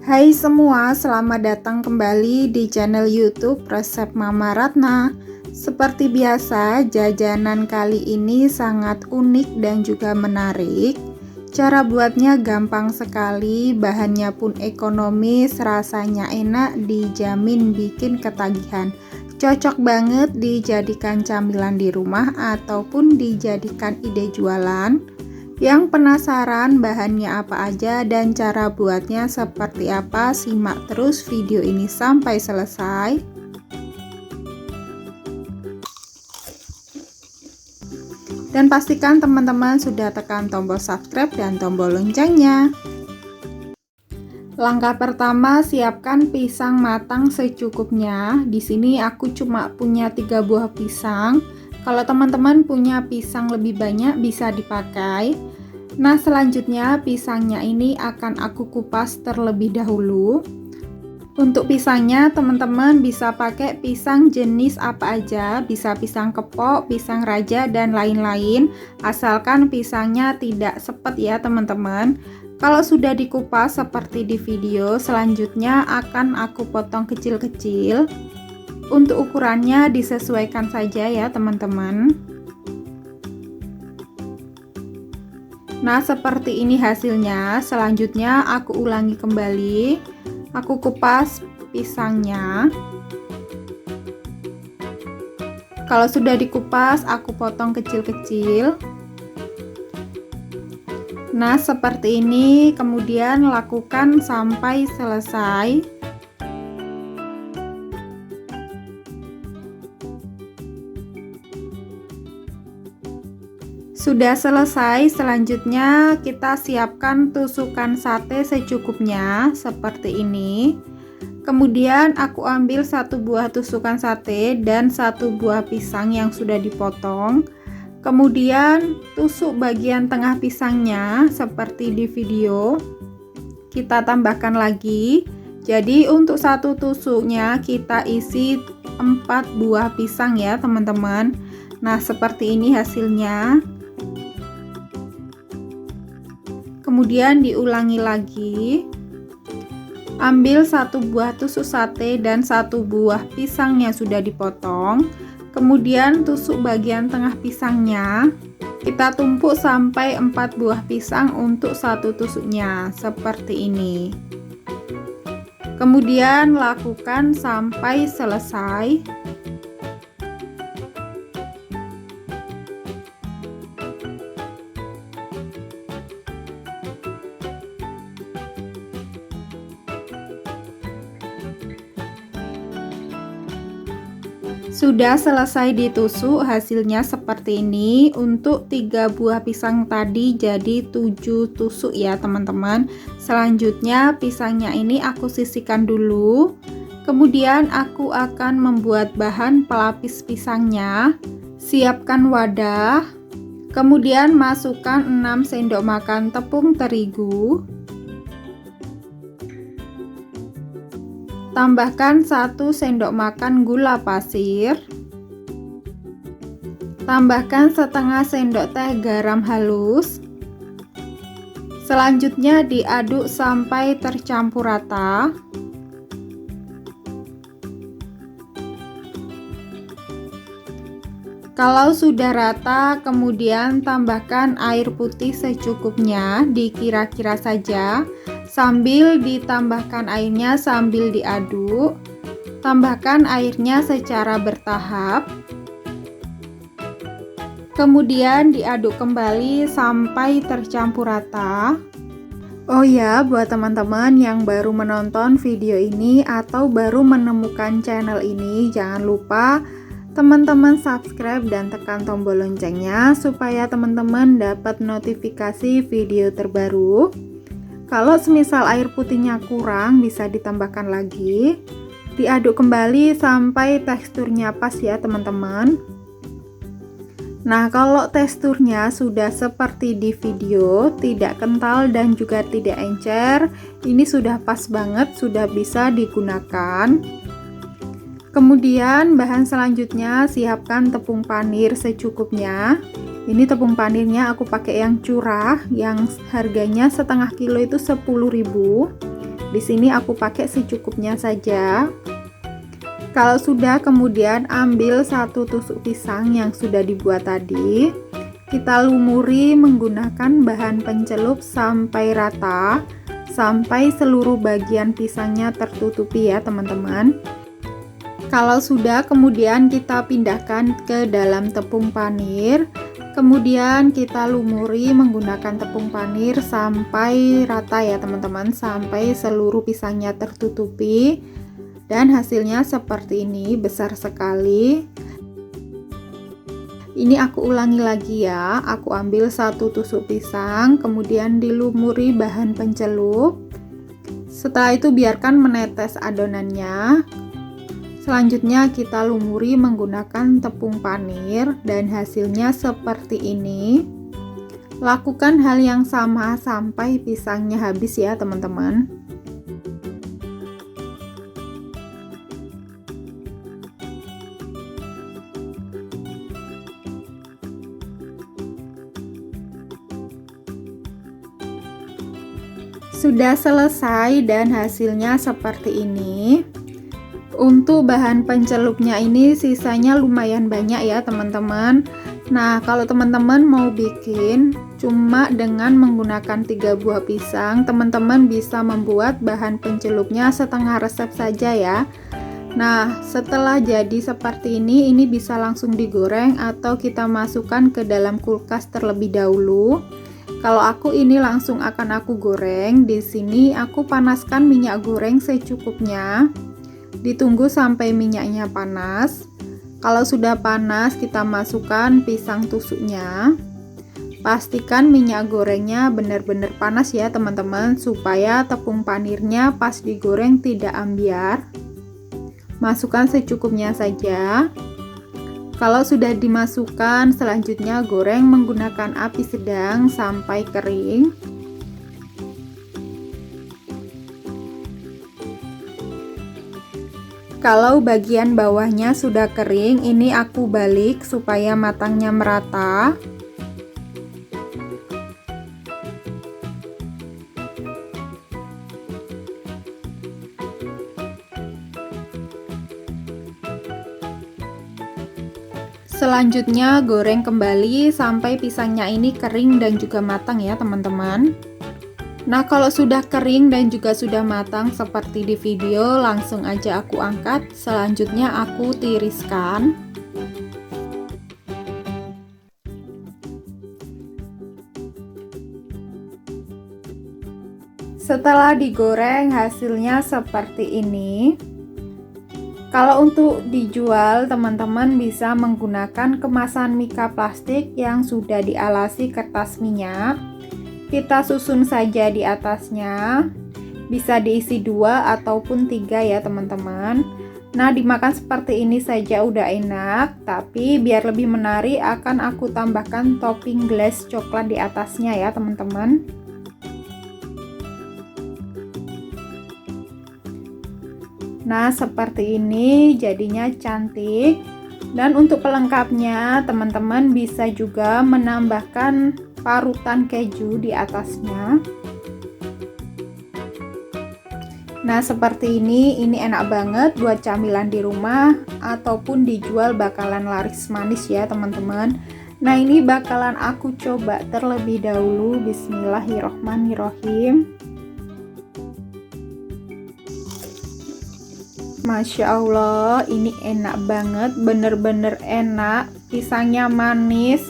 Hai semua, selamat datang kembali di channel YouTube Resep Mama Ratna. Seperti biasa, jajanan kali ini sangat unik dan juga menarik. Cara buatnya gampang sekali, bahannya pun ekonomis, rasanya enak, dijamin bikin ketagihan. Cocok banget dijadikan camilan di rumah ataupun dijadikan ide jualan. Yang penasaran bahannya apa aja dan cara buatnya seperti apa? Simak terus video ini sampai selesai. Dan pastikan teman-teman sudah tekan tombol subscribe dan tombol loncengnya. Langkah pertama, siapkan pisang matang secukupnya. Di sini aku cuma punya 3 buah pisang. Kalau teman-teman punya pisang lebih banyak bisa dipakai. Nah, selanjutnya pisangnya ini akan aku kupas terlebih dahulu. Untuk pisangnya teman-teman bisa pakai pisang jenis apa aja, bisa pisang kepok, pisang raja dan lain-lain, asalkan pisangnya tidak sepet ya teman-teman. Kalau sudah dikupas seperti di video, selanjutnya akan aku potong kecil-kecil. Untuk ukurannya disesuaikan saja ya teman-teman. Nah, seperti ini hasilnya. Selanjutnya aku ulangi kembali. Aku kupas pisangnya. Kalau sudah dikupas, aku potong kecil-kecil. Nah, seperti ini. Kemudian lakukan sampai selesai. Sudah selesai, selanjutnya kita siapkan tusukan sate secukupnya seperti ini. Kemudian aku ambil 1 buah tusukan sate dan 1 buah pisang yang sudah dipotong. Kemudian tusuk bagian tengah pisangnya seperti di video. Kita tambahkan lagi. Jadi untuk satu tusuknya kita isi 4 buah pisang ya teman-teman. Nah, seperti ini hasilnya. Kemudian diulangi lagi. Ambil 1 buah tusuk sate dan 1 buah pisang yang sudah dipotong. Kemudian tusuk bagian tengah pisangnya. Kita tumpuk sampai 4 buah pisang untuk 1 tusuknya seperti ini. Kemudian lakukan sampai selesai. Sudah selesai ditusuk, hasilnya seperti ini. Untuk 3 buah pisang tadi jadi 7 tusuk ya teman-teman. Selanjutnya pisangnya ini aku sisihkan dulu. Kemudian aku akan membuat bahan pelapis pisangnya. Siapkan wadah. Kemudian masukkan 6 sendok makan tepung terigu. Tambahkan 1 sendok makan gula pasir. Tambahkan setengah sendok teh garam halus. Selanjutnya diaduk sampai tercampur rata. Kalau sudah rata, kemudian tambahkan air putih secukupnya, dikira-kira saja. Sambil ditambahkan airnya sambil diaduk. Tambahkan airnya secara bertahap. Kemudian diaduk kembali sampai tercampur rata. Oh ya, buat teman-teman yang baru menonton video ini atau baru menemukan channel ini, jangan lupa teman-teman subscribe dan tekan tombol loncengnya supaya teman-teman dapat notifikasi video terbaru. Kalau semisal air putihnya kurang, bisa ditambahkan lagi. Diaduk kembali sampai teksturnya pas ya teman-teman. Nah, kalau teksturnya sudah seperti di video, tidak kental dan juga tidak encer, ini sudah pas banget, sudah bisa digunakan. Kemudian bahan selanjutnya, siapkan tepung panir secukupnya. Ini tepung panirnya aku pakai yang curah, yang harganya setengah kilo itu 10.000. Di sini aku pakai secukupnya saja. Kalau sudah, kemudian ambil 1 tusuk pisang yang sudah dibuat tadi. Kita lumuri menggunakan bahan pencelup sampai rata, sampai seluruh bagian pisangnya tertutupi ya teman-teman. Kalau sudah, kemudian kita pindahkan ke dalam tepung panir. Kemudian kita lumuri menggunakan tepung panir sampai rata ya teman-teman, sampai seluruh pisangnya tertutupi. Dan hasilnya seperti ini, besar sekali. Ini aku ulangi lagi ya, aku ambil 1 tusuk pisang, kemudian dilumuri bahan pencelup. Setelah itu biarkan menetes adonannya. Selanjutnya kita lumuri menggunakan tepung panir dan hasilnya seperti ini. Lakukan hal yang sama sampai pisangnya habis ya teman-teman. Sudah selesai dan hasilnya seperti ini. Untuk bahan pencelupnya ini sisanya lumayan banyak ya teman-teman. Nah, kalau teman-teman mau bikin cuma dengan menggunakan 3 buah pisang, teman-teman bisa membuat bahan pencelupnya setengah resep saja ya. Nah, setelah jadi seperti ini bisa langsung digoreng atau kita masukkan ke dalam kulkas terlebih dahulu. Kalau aku ini langsung akan aku goreng. Di sini aku panaskan minyak goreng secukupnya. Ditunggu sampai minyaknya panas. Kalau sudah panas, kita masukkan pisang tusuknya. Pastikan minyak gorengnya benar-benar panas ya teman-teman, supaya tepung panirnya pas digoreng tidak ambiar. Masukkan secukupnya saja. Kalau sudah dimasukkan, selanjutnya goreng menggunakan api sedang sampai kering. Kalau bagian bawahnya sudah kering, ini aku balik supaya matangnya merata. Selanjutnya goreng kembali sampai pisangnya ini kering dan juga matang ya teman-teman. Nah, kalau sudah kering dan juga sudah matang seperti di video, langsung aja aku angkat. Selanjutnya aku tiriskan. Setelah digoreng, hasilnya seperti ini. Kalau untuk dijual, teman-teman bisa menggunakan kemasan mika plastik yang sudah dialasi kertas minyak. Kita susun saja di atasnya. Bisa diisi 2 ataupun 3 ya teman-teman. Nah, dimakan seperti ini saja udah enak, tapi biar lebih menarik akan aku tambahkan topping glaze coklat di atasnya ya teman-teman. Nah, seperti ini jadinya cantik. Dan untuk pelengkapnya, teman-teman bisa juga menambahkan parutan keju di atasnya. Nah, seperti ini enak banget buat camilan di rumah ataupun dijual bakalan laris manis ya, teman-teman. Nah, ini bakalan aku coba terlebih dahulu. Bismillahirrohmanirrohim. Masya Allah, ini enak banget, bener-bener enak. Pisangnya manis,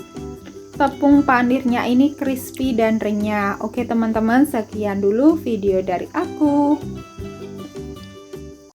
tepung panirnya ini crispy dan renyah. Oke teman-teman, sekian dulu video dari aku.